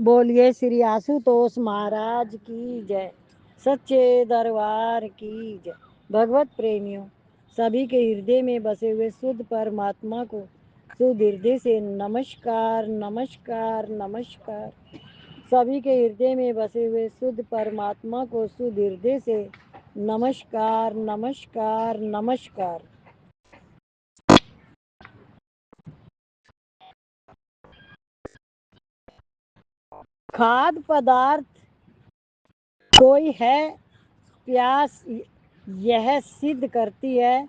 बोलिए श्री आशुतोष महाराज की जय, सच्चे दरबार की जय। भगवत प्रेमियों, सभी के हृदय में बसे हुए शुद्ध परमात्मा को शुद्ध हृदय से नमस्कार नमस्कार नमस्कार। सभी के हृदय में बसे हुए शुद्ध परमात्मा को शुद्ध हृदय से नमस्कार नमस्कार नमस्कार। खाद्य पदार्थ कोई है, प्यास यह सिद्ध करती है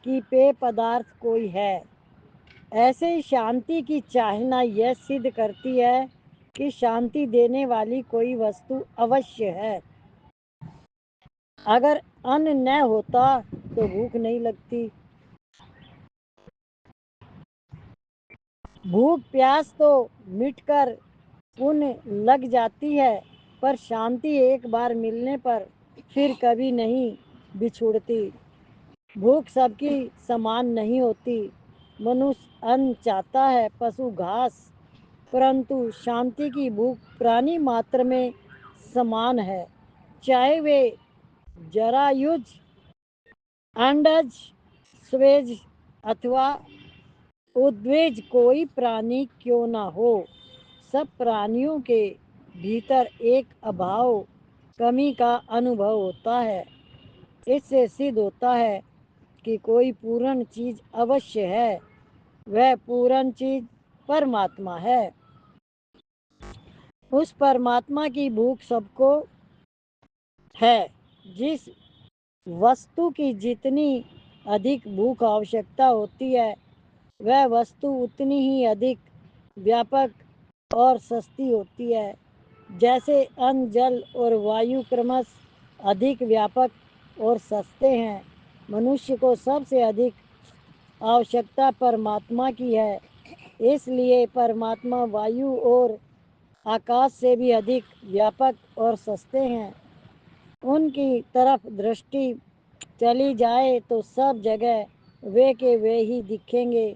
कि पेय पदार्थ कोई है। ऐसे ही शांति की चाहना यह सिद्ध करती है कि शांति देने वाली कोई वस्तु अवश्य है। अगर अन्न न होता तो भूख नहीं लगती। भूख प्यास तो मिटकर पुण्य लग जाती है, पर शांति एक बार मिलने पर फिर कभी नहीं बिछुड़ती। भूख सबकी समान नहीं होती। मनुष्य अन्न चाहता है, पशु घास, परंतु शांति की भूख प्राणी मात्र में समान है। चाहे वे जरायुज, अंडज, स्वेज अथवा उद्वेज कोई प्राणी क्यों ना हो, सब प्राणियों के भीतर एक अभाव, कमी का अनुभव होता है। इससे सिद्ध होता है कि कोई पूर्ण चीज अवश्य है। वह पूर्ण चीज परमात्मा है। उस परमात्मा की भूख सबको है। जिस वस्तु की जितनी अधिक भूख आवश्यकता होती है, वह वस्तु उतनी ही अधिक व्यापक और सस्ती होती है। जैसे अन्न, जल और वायु क्रमशः अधिक व्यापक और सस्ते हैं, मनुष्य को सबसे अधिक आवश्यकता परमात्मा की है। इसलिए परमात्मा वायु और आकाश से भी अधिक व्यापक और सस्ते हैं। उनकी तरफ दृष्टि चली जाए तो सब जगह वे के वे ही दिखेंगे।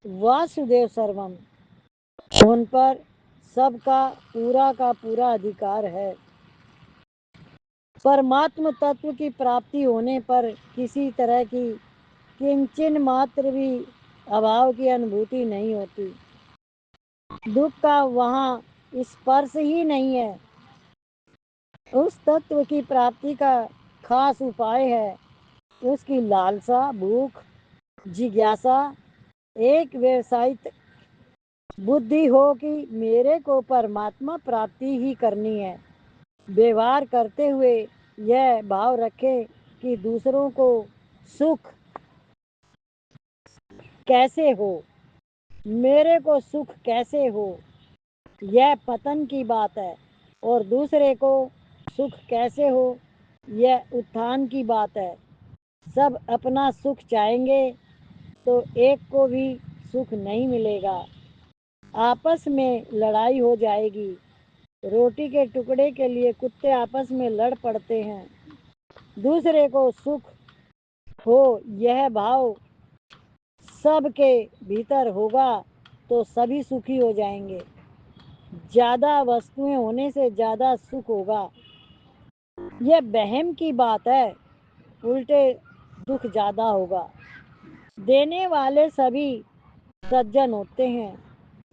वासुदेव सर्वम, उन पर सबका पूरा का पूरा अधिकार है। परमात्म तत्व की प्राप्ति होने पर किसी तरह की किंचन मात्र भी अभाव की अनुभूति नहीं होती। दुख का वहाँ स्पर्श ही नहीं है। उस तत्व की प्राप्ति का खास उपाय है उसकी लालसा, भूख, जिज्ञासा, एक व्यवसायिक बुद्धि हो कि मेरे को परमात्मा प्राप्ति ही करनी है। व्यवहार करते हुए यह भाव रखे कि दूसरों को सुख कैसे हो, मेरे को सुख कैसे हो, यह पतन की बात है। और दूसरे को सुख कैसे हो, यह उत्थान की बात है। सब अपना सुख चाहेंगे तो एक को भी सुख नहीं मिलेगा। आपस में लड़ाई हो जाएगी। रोटी के टुकड़े के लिए कुत्ते आपस में लड़ पड़ते हैं। दूसरे को सुख हो, यह भाव सबके भीतर होगा तो सभी सुखी हो जाएंगे। ज़्यादा वस्तुएं होने से ज़्यादा सुख होगा, यह वहम की बात है। उल्टे दुख ज़्यादा होगा। देने वाले सभी सज्जन होते हैं,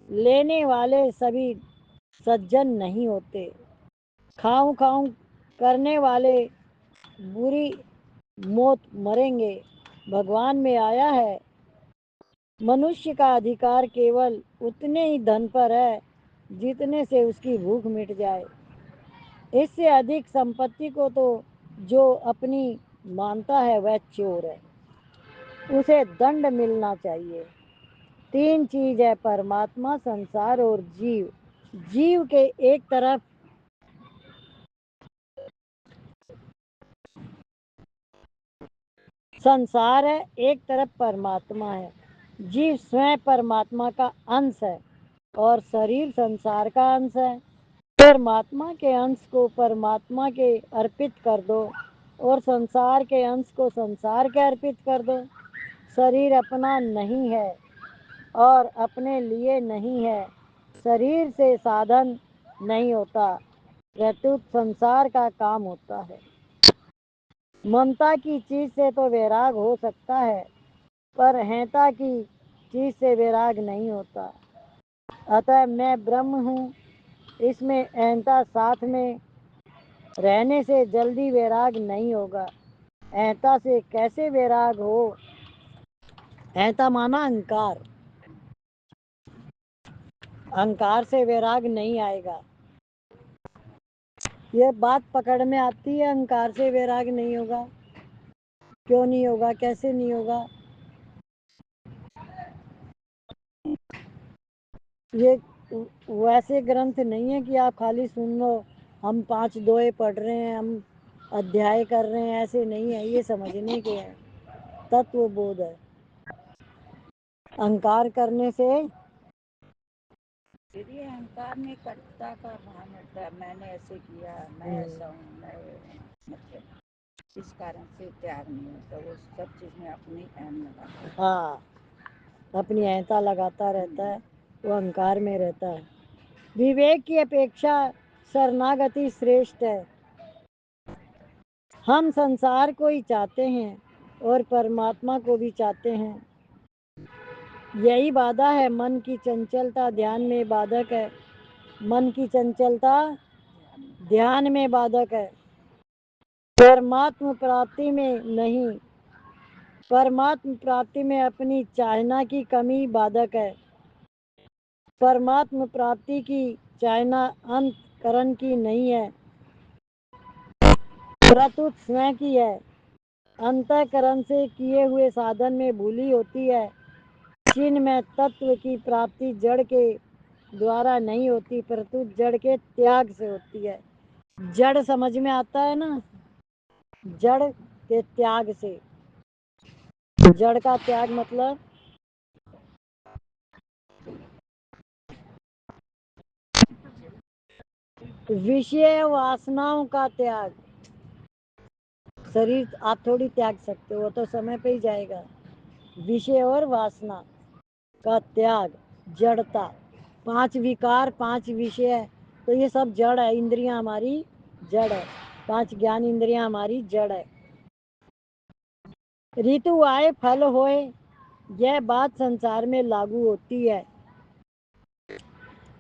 लेने वाले सभी सज्जन नहीं होते। खाऊं खाऊं करने वाले बुरी मौत मरेंगे। भगवान में आया है, मनुष्य का अधिकार केवल उतने ही धन पर है जितने से उसकी भूख मिट जाए। इससे अधिक संपत्ति को तो जो अपनी मानता है वह चोर है, उसे दंड मिलना चाहिए। तीन चीज है, परमात्मा, संसार और जीव। जीव के एक तरफ संसार है, एक तरफ परमात्मा है। जीव स्वयं परमात्मा का अंश है और शरीर संसार का अंश है। परमात्मा के अंश को परमात्मा के अर्पित कर दो और संसार के अंश को संसार के अर्पित कर दो। शरीर अपना नहीं है और अपने लिए नहीं है। शरीर से साधन نہیں ہوتا، پرتیت संसार کا کام ہوتا ہے۔ ممتا کی چیز سے تو ویراگ ہو سکتا ہے، پر ہیتا کی چیز سے ویراگ نہیں ہوتا۔ اتح میں برہم ہوں، اس میں اہنتا ساتھ میں رہنے سے جلدی ویراگ نہیں ہوگا۔ اہنتا سے کیسے ویراگ ہو؟ اہنتا مانا اہنکار، اہنکار سے ویراگ نہیں آئے گا۔ یہ بات پکڑ میں آتی ہے، اہنکار سے ویراگ نہیں ہوگا، کیوں نہیں ہوگا، کیسے نہیں ہوگا؟ یہ ویسے گرنتھ نہیں ہے کہ آپ خالی سن لو، ہم 5 دوہے پڑھ رہے ہیں، ہم ادھیائے کر رہے ہیں، ایسے نہیں ہے، یہ سمجھنے کے ہے، تتو بودھ ہے۔ اہنکار کرنے سے اہنکار میں کرتا کا بھان ہوتا ہے، میں نے ایسے کیا، میں ایسا ہوں، میں مطلب اس کارن سے تیاگ نہیں ہوتا، وہ سب چیز میں اپنی اہم لگاتا ہے۔ ہاں، اپنی اہنتا لگاتا رہتا ہے، وہ اہنکار میں رہتا ہے۔ وویک کی اپیکشا شرناگتی شریشٹھ ہے۔ ہم संसार کو ہی چاہتے ہیں اور پرماتما کو بھی چاہتے ہیں، یہی بادھا ہے۔ من کی چنچلتا دھیان میں بادھک ہے، من کی چنچلتا دھیان میں بادھک ہے، پرماتم پراپتی میں نہیں۔ پرماتم پراپتی میں اپنی چاہنا کی کمی بادھک ہے، پرماتم پراپتی کی چاہنا انت کرن کی نہیں ہے، پرتوت سوئں کی ہے۔ انتہ کرن سے کیے ہوئے سادھن میں بھولی ہوتی ہے، چن میں تتو کی پراپتی جڑ کے دوارا نہیں ہوتی، پرتوت جڑ کے تیاگ سے ہوتی ہے۔ جڑ سمجھ میں آتا ہے نا، جڑ کے تیاگ سے، جڑ کا تیاگ مطلب وشے واسناؤں کا تیاگ۔ شریر آپ تھوڑی تیاگ سکتے ہو، وہ تو سمے پہ ہی جائے گا۔ وشے اور واسنا کا تیاگ، جڑتا، 5 وکار، 5 وشے، تو یہ سب جڑ ہے، اندریاں ہماری جڑ ہے، 5 گیان اندریاں ہماری جڑ ہے۔ ریتو آئے پھل ہوئے، یہ بات संसार میں لاگو ہوتی ہے،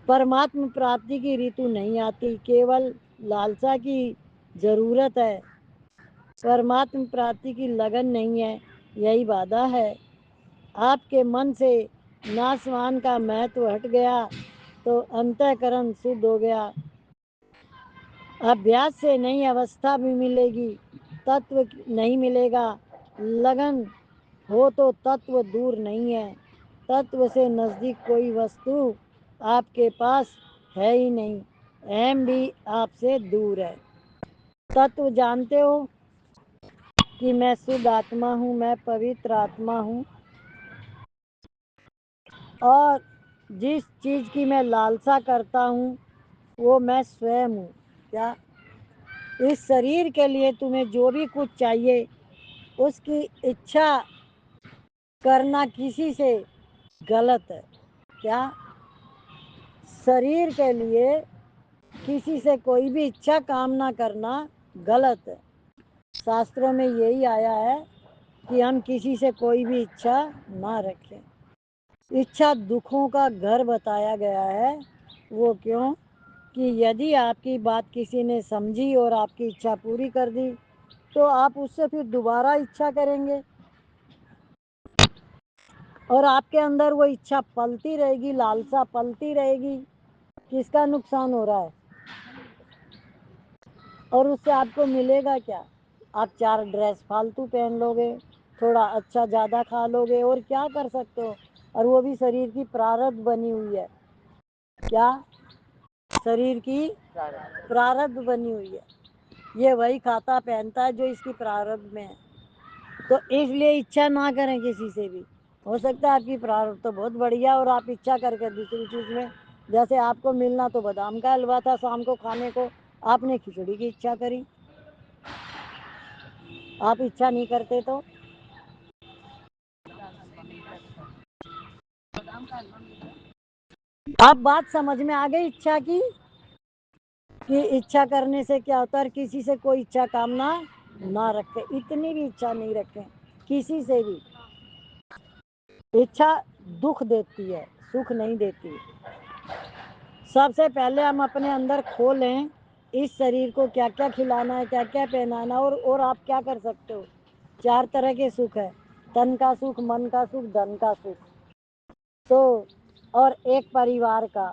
پرماتم پراپتی کی ریتو نہیں آتی، کیول لالسا کی ضرورت ہے، پرماتم پراپتی کی لگن نہیں ہے، یہی بادھا ہے۔ آپ کے من سے ناسوان کا مہتو ہٹ گیا تو انتہ کرن شدھ ہو گیا۔ ابھیاس سے نئی اوستھا بھی ملے گی، تتو نہیں ملے گا، لگن ہو تو تتو دور نہیں ہے، تتو سے نزدیک کوئی وستو آپ کے پاس ہے ہی نہیں، اہم بھی آپ سے دور ہے۔ تتو جانتے ہو کہ میں شدھ آتما ہوں، میں پوتر آتما ہوں، اور جس چیز کی میں لالسا کرتا ہوں وہ میں سوئم ہوں۔ کیا؟ اس شریر کے لیے تمہیں جو بھی کچھ چاہیے اس کی اچھا کرنا کسی سے غلط ہے۔ کیا؟ شریر کے لیے کسی سے کوئی بھی اچھا کام نہ کرنا غلط ہے۔ شاستروں میں یہی آیا ہے کہ ہم کسی سے کوئی بھی اچھا نہ رکھیں۔ اچھا دکھوں کا گھر بتایا گیا ہے، وہ کیوں کہ یدی آپ کی بات کسی نے سمجھی اور آپ کی اچھا پوری کر دی تو آپ اس سے پھر دوبارہ اچھا کریں گے، اور آپ کے اندر وہ اچھا پلتی رہے گی، لالسا پلتی رہے گی۔ کس کا نقصان ہو رہا ہے؟ اور اس سے آپ کو ملے گا کیا؟ آپ 4 ڈریس فالتو پہن لو گے، تھوڑا اچھا زیادہ کھا لو گے، اور کیا کر سکتے ہو؟ اور وہ بھی شریر کی پراربدھ بنی ہوئی ہے۔ کیا؟ شریر کی پراربدھ بنی ہوئی ہے، یہ وہی کھاتا پہنتا ہے جو اس کی پراربدھ میں ہے، تو اس لیے اچھا نہ کریں کسی سے بھی۔ ہو سکتا ہے آپ کی پراربدھ تو بہت بڑھیا اور آپ اچھا کر کے دوسری چیز میں، جیسے آپ کو ملنا تو بادام کا حلوہ تھا شام کو کھانے کو، آپ نے کھچڑی کی اچھا کری، آپ اچھا نہیں کرتے تو آپ بات سمجھ میں آ گئی اچھا کی؟ कि इच्छा करने से क्या होता है, किसी से कोई इच्छा कामना ना रखे, इतनी भी इच्छा नहीं रखें किसी से भी। इच्छा दुख देती है, सुख नहीं देती। सबसे पहले हम अपने अंदर खोलें इस शरीर को क्या क्या खिलाना है, क्या क्या पहनाना, और आप क्या कर सकते हो। 4 तरह के सुख है, तन का सुख, मन का सुख, धन का सुख, तो और एक परिवार का।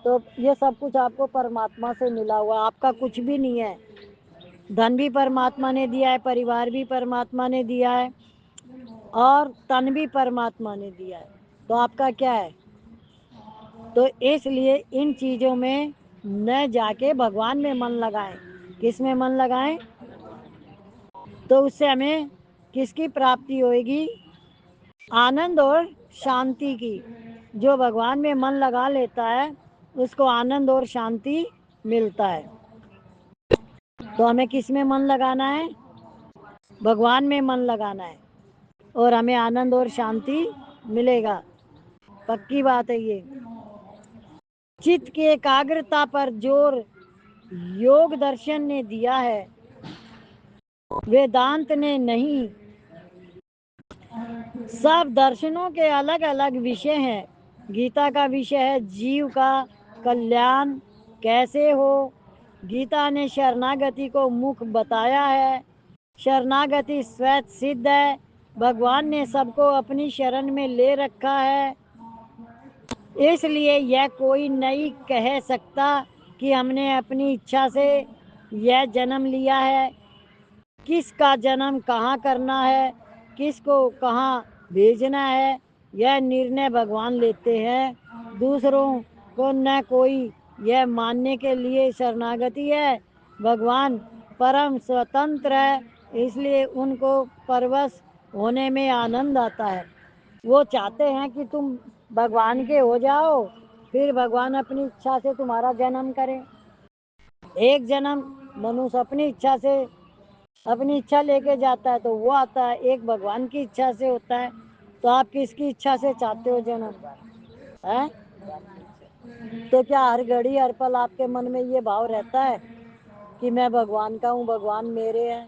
तो ये सब कुछ आपको परमात्मा से मिला हुआ, आपका कुछ भी नहीं है। धन भी परमात्मा ने दिया है, परिवार भी परमात्मा ने दिया है, और तन भी परमात्मा ने दिया है, तो आपका क्या है। तो इसलिए इन चीज़ों में न जाके भगवान में मन लगाएं। किस में मन लगाएं? तो उससे हमें किसकी प्राप्ति होगी? आनंद और शांति की। जो भगवान में मन लगा लेता है उसको आनंद और शांति मिलता है। तो हमें किस में मन लगाना है? भगवान में मन लगाना है, और हमें आनंद और शांति मिलेगा, पक्की बात है ये। चित्त की एकाग्रता पर जोर योग दर्शन ने दिया है, वेदांत ने नहीं। सब दर्शनों के अलग अलग विषय हैं। गीता का विषय है जीव का कल्याण कैसे हो। गीता ने शरणागति को मुख बताया है। शरणागति स्वयं सिद्ध है। भगवान ने सबको अपनी शरण में ले रखा है, इसलिए यह कोई नहीं कह सकता कि हमने अपनी इच्छा से यह जन्म लिया है। किसका जन्म कहाँ करना है, किसको कहाँ भेजना है, यह निर्णय भगवान लेते हैं। दूसरों को न कोई यह मानने के लिए शरणागति है। भगवान परम स्वतंत्र है, इसलिए उनको परवश होने में आनंद आता है। वो चाहते हैं कि तुम भगवान के हो जाओ, फिर भगवान अपनी इच्छा से तुम्हारा जन्म करें। एक जन्म मनुष्य अपनी इच्छा से, अपनी इच्छा लेके जाता है तो वो आता है, एक भगवान की इच्छा से होता है। तो आप किसकी इच्छा से चाहते हो जन्म है? तो क्या हर घड़ी हर पल आपके मन में ये भाव रहता है कि मैं भगवान का हूँ, भगवान मेरे हैं?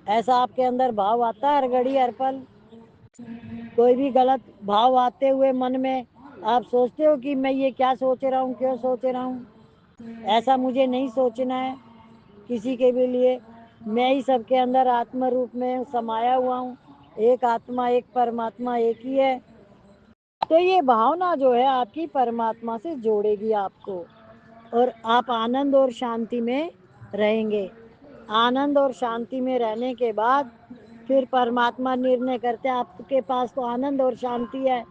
ऐसा आपके अंदर भाव आता है हर घड़ी हर पल? कोई भी गलत भाव आते हुए मन में आप सोचते हो कि मैं ये क्या सोच रहा हूँ, क्यों सोच रहा हूँ? ऐसा मुझे नहीं सोचना है किसी के भी लिए। मैं ही सबके अंदर आत्मा रूप में समाया हुआ हूँ। एक आत्मा, एक परमात्मा एक ही है। तो ये भावना जो है आपकी परमात्मा से जोड़ेगी आपको, और आप आनंद और शांति में रहेंगे। आनंद और शांति में रहने के बाद फिर परमात्मा निर्णय करते हैं। आपके पास तो आनंद और शांति है,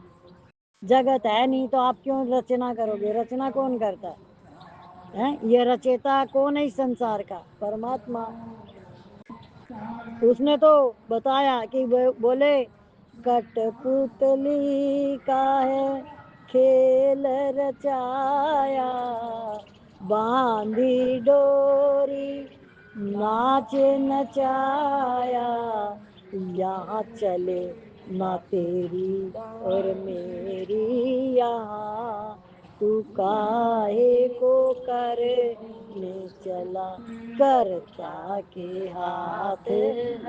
जगत है नहीं, तो आप क्यों रचना करोगे? रचना कौन करता है? ये रचेता कौन है इस संसार का? परमात्मा। उसने तो बताया कि बोले कठपुतली का है खेल रचाया, बांधी डोरी नाच नचाया, यहाँ चले ना तेरी और मेरी यहाँ, तू काहे को करने चला, करता के हाथ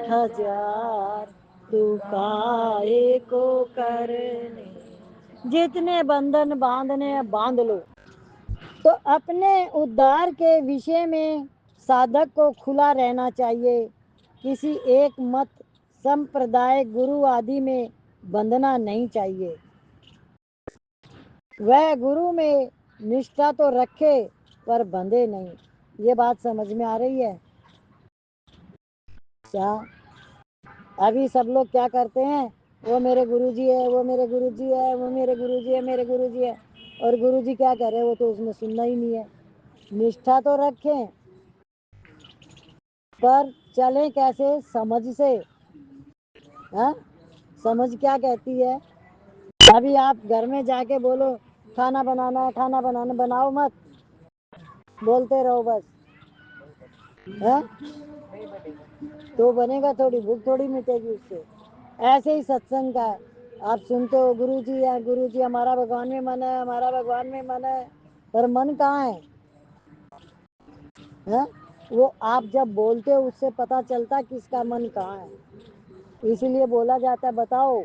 हजार, तू काहे को करने। जितने बंधन बांधने हैं बांध लो। तो अपने उद्धार के विषय में साधक को खुला रहना चाहिए। किसी एक मत, संप्रदाय, गुरु आदि में बंधना नहीं चाहिए। वह गुरु में निष्ठा तो रखे पर बंधे नहीं। ये बात समझ में आ रही है क्या? अभी सब लोग क्या करते हैं, वो मेरे गुरुजी है, वो मेरे गुरुजी है, वो मेरे गुरुजी है, मेरे गुरुजी है, और गुरुजी क्या कर रहे हैं? वो तो उसमें सुनना ही नहीं है। निष्ठा तो रखें पर चलें कैसे? समझ से। हाँ, समझ क्या कहती है? अभी आप घर में जाके बोलो खाना बनाना है, खाना बनाना, बनाओ मत, बोलते रहो बस। है तो बनेगा थोड़ी, भूख थोड़ी मिटेगी उससे। ऐसे ही सत्संग का है, आप सुनते हो गुरु जी है, गुरु जी हमारा भगवान में मन है, हमारा भगवान में मन है, पर मन कहाँ है? ہے وہ آپ جب بولتے ہو اس سے پتہ چلتا کس کا من کہاں ہے، اسی لیے بولا جاتا ہے بتاؤ.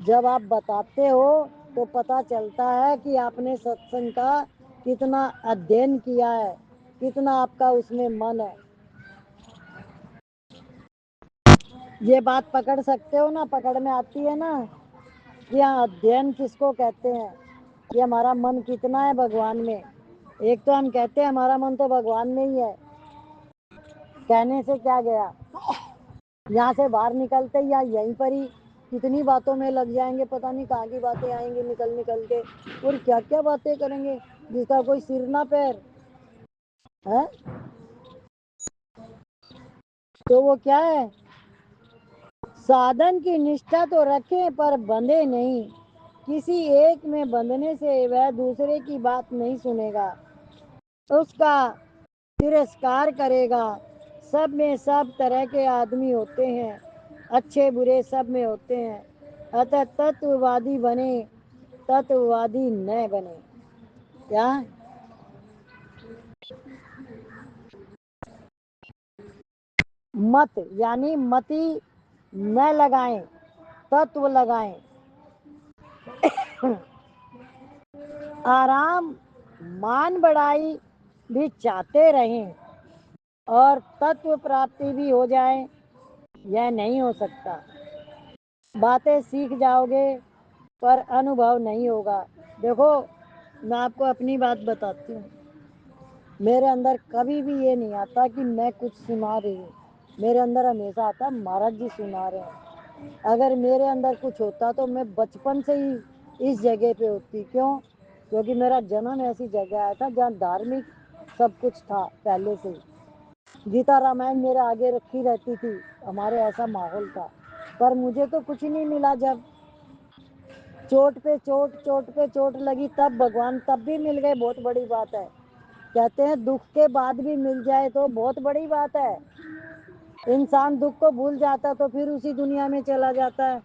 جب آپ بتاتے ہو تو پتہ چلتا ہے کہ آپ نے ستسنگ کا کتنا ادھین کیا ہے، کتنا آپ کا اس میں من ہے. یہ بات پکڑ سکتے ہو نا، پکڑ میں آتی ہے نا کہ ہاں ادھین کس کو کہتے ہیں، کہ ہمارا من کتنا ہے بھگوان میں. ایک تو ہم کہتے ہیں ہمارا من تو بھگوان میں ہی ہے، کہنے سے کیا گیا، یہاں سے باہر نکلتے یا یہیں پر ہی کتنی باتوں میں لگ جائیں گے، پتہ نہیں کہاں کی باتیں آئیں گی نکل کے، اور کیا کیا باتیں کریں گے جس کا کوئی سر نہ پیر ہے. تو وہ کیا ہے، سادھن کی نشٹھا تو رکھیں پر بندھے نہیں، کسی ایک میں بندھنے سے وہ دوسرے کی بات نہیں سنے گا، اس کا ترسکار کرے گا. سب میں سب طرح کے آدمی ہوتے ہیں، اچھے برے سب میں ہوتے ہیں، اتہ تتووادی بنے تتووادی نہ بنے. کیا مت یعنی متی نہ لگائیں، تتو لگائیں. آرام مان بڑائی بھی چاہتے رہیں اور تتو پراپتی بھی ہو جائے، یہ نہیں ہو سکتا. باتیں سیکھ جاؤ گے پر انوبھو نہیں ہوگا. دیکھو میں آپ کو اپنی بات بتاتی ہوں، میرے اندر کبھی بھی یہ نہیں آتا کہ میں کچھ سنا رہی ہوں، میرے اندر ہمیشہ آتا مہاراج جی سنا رہے ہیں. اگر میرے اندر کچھ ہوتا تو میں بچپن سے ہی اس جگہ پہ ہوتی. کیوں؟ کیونکہ میرا جنم ایسی جگہ آیا تھا جہاں دھارمک سب کچھ تھا پہلے سے ہی. گیتا رامائن میرے آگے رکھی رہتی تھی، ہمارے ایسا ماحول تھا. پر مجھے تو کچھ نہیں ملا. جب چوٹ پہ چوٹ، چوٹ پہ چوٹ لگی تب بھگوان تب بھی مل گئے، بہت بڑی بات ہے. کہتے ہیں دکھ کے بعد بھی مل جائے تو بہت بڑی بات ہے. انسان دکھ کو بھول جاتا تو پھر اسی دنیا میں چلا جاتا ہے.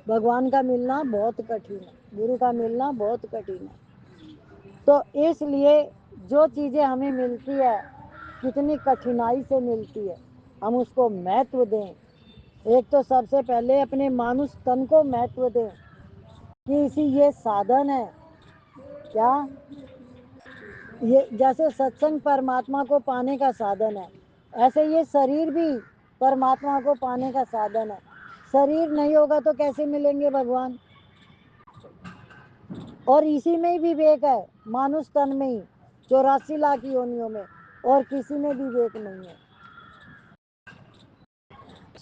بھگوان کا ملنا بہت کٹھن ہے، گرو کا ملنا بہت کٹھن ہے. تو اس لیے جو چیزیں ہمیں ملتی ہے کتنی کٹھنائی سے ملتی ہے، ہم اس کو مہتو دیں. ایک تو سب سے پہلے اپنے مانس تن کو مہتو دیں کہ اسی یہ سادھن ہے. کیا یہ جیسے ستسنگ پرماتما کو پانے کا سادھن ہے، ایسے یہ شریر بھی پرماتما کو پانے کا سادھن ہے. شریر نہیں ہوگا تو کیسے ملیں گے بھگوان؟ اور اسی میں ہی وویک ہے، مانس تن میں ہی 84 لاکھ یونیوں میں، اور کسی میں بھی وویک نہیں ہے.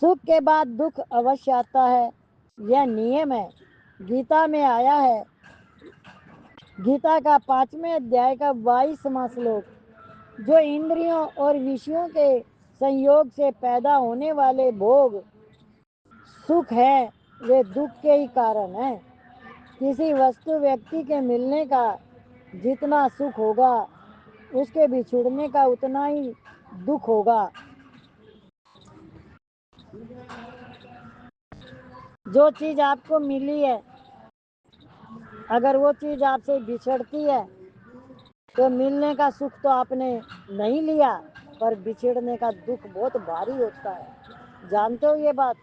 سکھ کے بعد دکھ اوشیہ آتا ہے، یہ نیم ہے، گیتا میں آیا ہے. گیتا کا 5ویں ادھیائے کا 22واں شلوک، جو اندریوں اور وشیوں کے سنیوگ سے پیدا ہونے والے بھوگ سکھ ہے وہ دکھ کے ہی کارن ہے. کسی وستو ویکتی کے ملنے کا جتنا سکھ ہوگا اس کے بچھڑنے کا اتنا ہی دکھ ہوگا. جو چیز آپ کو ملی ہے اگر وہ چیز آپ سے بچھڑتی ہے تو ملنے کا سکھ تو آپ نے نہیں لیا، پر بچھڑنے کا دکھ بہت بھاری ہوتا ہے. جانتے ہو یہ بات؟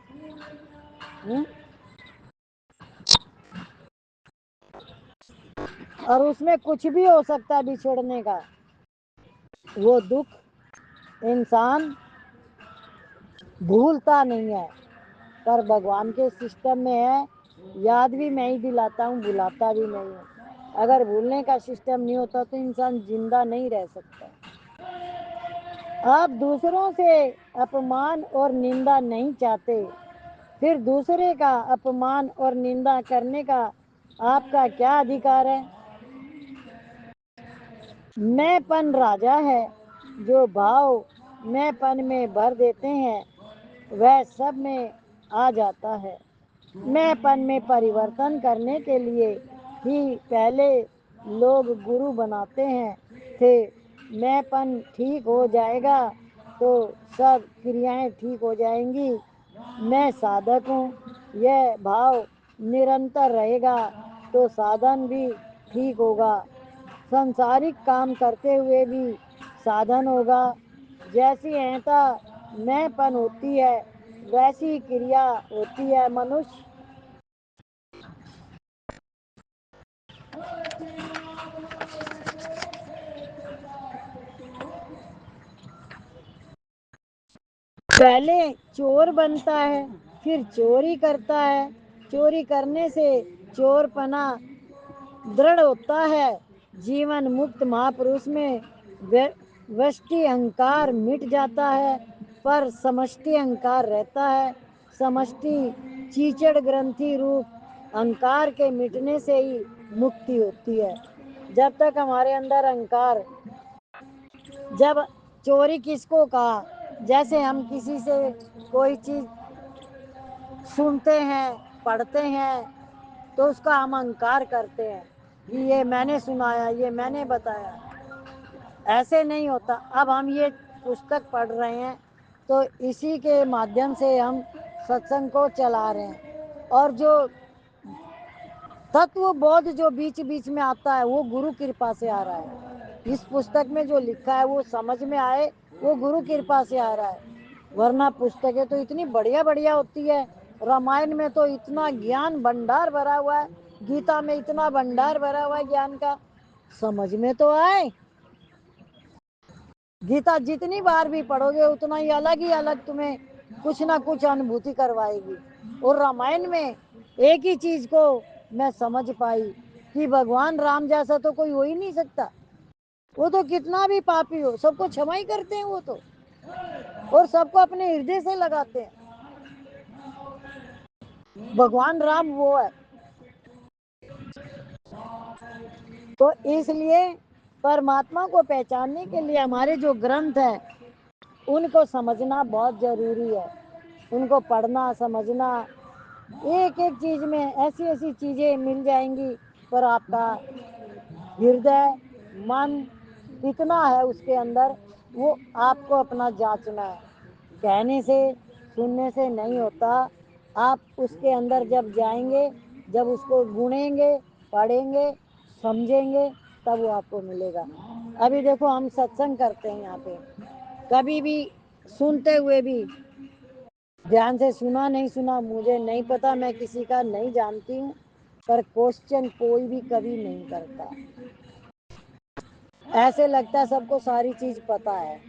اور اس میں کچھ بھی ہو سکتا ہے بچھڑنے کا. وہ دکھ انسان بھولتا نہیں ہے، پر بھگوان کے سسٹم میں ہے یاد بھی میں ہی دلاتا ہوں، بھلاتا بھی نہیں ہوں. اگر بھولنے کا سسٹم نہیں ہوتا تو انسان زندہ نہیں رہ سکتا. آپ دوسروں سے اپمان اور نندا نہیں چاہتے، پھر دوسرے کا اپمان اور نندا کرنے کا آپ کا کیا ادھیکار ہے؟ میں پن راجا ہے، جو بھاؤ میں پن میں بھر دیتے ہیں وہ سب میں آ جاتا ہے. میں پن میں پریورتن کرنے کے لیے ہی پہلے لوگ گرو بناتے ہیں تھے. میں پن ٹھیک ہو جائے گا تو سب کریائیں ٹھیک ہو جائیں گی. میں سادھک ہوں، یہ بھاؤ نرنتر رہے گا تو سادھن بھی ٹھیک ہوگا. سنسارک کام کرتے ہوئے بھی साधन होगा। जैसी अहंता मैंपन होती है वैसी क्रिया होती है मनुष्य। पहले चोर बनता है फिर चोरी करता है। चोरी करने से चोरपना दृढ़ होता है। जीवन मुक्त महापुरुष में व्यष्टि अहंकार मिट जाता है पर समष्टि अहंकार रहता है। समष्टि चीचड़ ग्रंथि रूप अहंकार के मिटने से ही मुक्ति होती है। जब तक हमारे अंदर अहंकार, जब चोरी किसको कहा, जैसे हम किसी से कोई चीज सुनते हैं पढ़ते हैं तो उसका हम अहंकार करते हैं कि ये मैंने सुनाया, ये मैंने बताया। ऐसे नहीं होता। अब हम ये पुस्तक पढ़ रहे हैं तो इसी के माध्यम से हम सत्संग को चला रहे हैं। और जो तत्व बोध जो बीच बीच में आता है वो गुरु कृपा से आ रहा है। इस पुस्तक में जो लिखा है वो समझ में आए वो गुरु कृपा से आ रहा है। वरना पुस्तकें तो इतनी बढ़िया बढ़िया होती है। रामायण में तो इतना ज्ञान भंडार भरा हुआ है, गीता में इतना भंडार भरा हुआ है ज्ञान का, समझ में तो आए। गीता जितनी बार भी पढ़ोगे उतना ही अलग तुम्हें कुछ ना कुछ अनुभूति करवाएगी। और रामायण में एक ही चीज को मैं समझ पाई कि भगवान राम जैसा तो कोई हो ही नहीं सकता। वो तो कितना भी पापी हो सबको क्षमा ही करते हैं वो तो, और सबको अपने हृदय से लगाते हैं। भगवान राम वो है। तो इसलिए परमात्मा को पहचानने के लिए हमारे जो ग्रंथ हैं उनको समझना बहुत जरूरी है। उनको पढ़ना समझना, एक एक चीज में ऐसी ऐसी चीजें मिल जाएंगी। पर आपका हृदय मन इतना है उसके अंदर, वो आपको अपना जांचना है। कहने से सुनने से नहीं होता। आप उसके अंदर जब जाएंगे, जब उसको गुनेंगे पढ़ेंगे समझेंगे तब वो आपको मिलेगा। अभी देखो हम सत्संग करते हैं यहाँ पे, कभी भी सुनते हुए भी ध्यान से सुना नहीं सुना मुझे नहीं पता, मैं किसी का नहीं जानती हूँ, पर क्वेश्चन कोई भी कभी नहीं करता। ऐसे लगता है सबको सारी चीज पता है।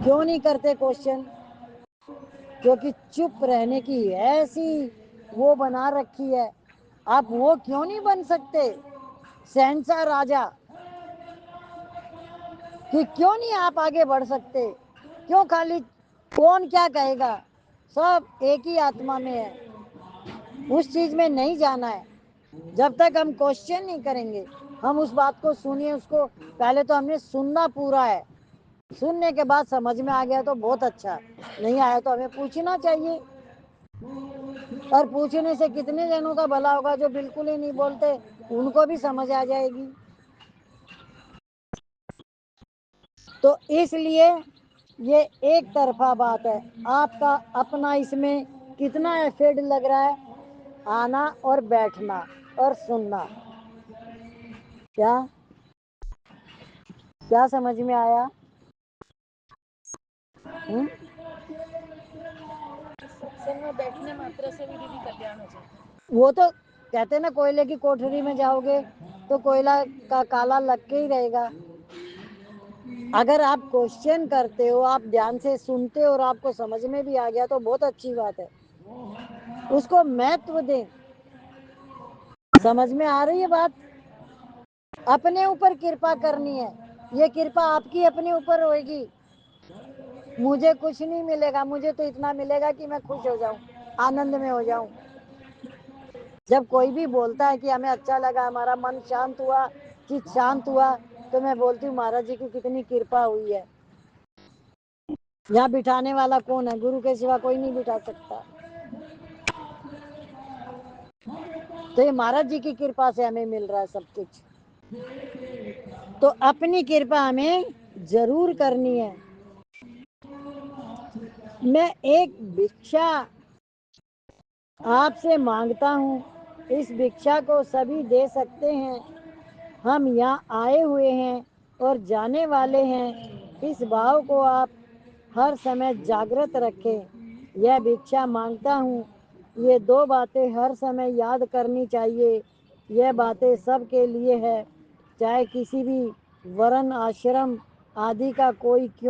क्यों नहीं करते क्वेश्चन? क्योंकि चुप रहने की ऐसी वो बना रखी है। आप वो क्यों नहीं बन सकते शहंशाह राजा, कि क्यों नहीं आप आगे बढ़ सकते? क्यों खाली कौन क्या कहेगा, सब एक ही आत्मा में है। उस चीज में नहीं जाना है। जब तक हम क्वेश्चन नहीं करेंगे, हम उस बात को सुनिए, उसको पहले तो हमने सुनना पूरा है। सुनने के बाद समझ में आ गया तो बहुत अच्छा, नहीं आया तो हमें पूछना चाहिए। और पूछने से कितने जनों का भला होगा जो बिल्कुल ही नहीं बोलते, उनको भी समझ आ जाएगी। तो इसलिए ये एक तरफा बात है। आपका अपना इसमें कितना एफर्ट लग रहा है, आना और बैठना और सुनना। क्या क्या समझ में आया? सत्संग में बैठने मात्र से भी दीदी कल्याण हो जाता है। वो तो कहते ना कोयले की कोठरी में जाओगे तो कोयला का काला लग के ही रहेगा। अगर आप क्वेश्चन करते हो, आप ध्यान से सुनते हो और आपको समझ में भी आ गया तो बहुत अच्छी बात है। उसको महत्व दें। समझ में आ रही है बात? अपने ऊपर कृपा करनी है। ये कृपा आपकी अपने ऊपर होगी। मुझे कुछ नहीं मिलेगा, मुझे तो इतना मिलेगा कि मैं खुश हो जाऊं, आनंद में हो जाऊं। जब कोई भी बोलता है कि हमें अच्छा लगा, हमारा मन शांत हुआ, चित्त शांत हुआ, तो मैं बोलती हूँ महाराज जी की कितनी कृपा हुई है। यहाँ बिठाने वाला कौन है? गुरु के सिवा कोई नहीं बिठा सकता। तो ये महाराज जी की कृपा से हमें मिल रहा है सब कुछ। तो अपनी कृपा हमें जरूर करनी है। मैं एक भिक्षा आपसे मांगता हूँ, इस भिक्षा को सभी दे सकते हैं। हम यहाँ आए हुए हैं اور جانے والے ہیں۔ اس بھاؤ کو آپ ہر سمے جاگرت رکھیں۔ یہ بھکشا مانگتا ہوں، یہ دو باتیں ہر سمے یاد کرنی چاہیے۔ یہ باتیں سب کے لیے ہے، چاہے کسی بھی ورن آشرم آدی کا کوئی کیوں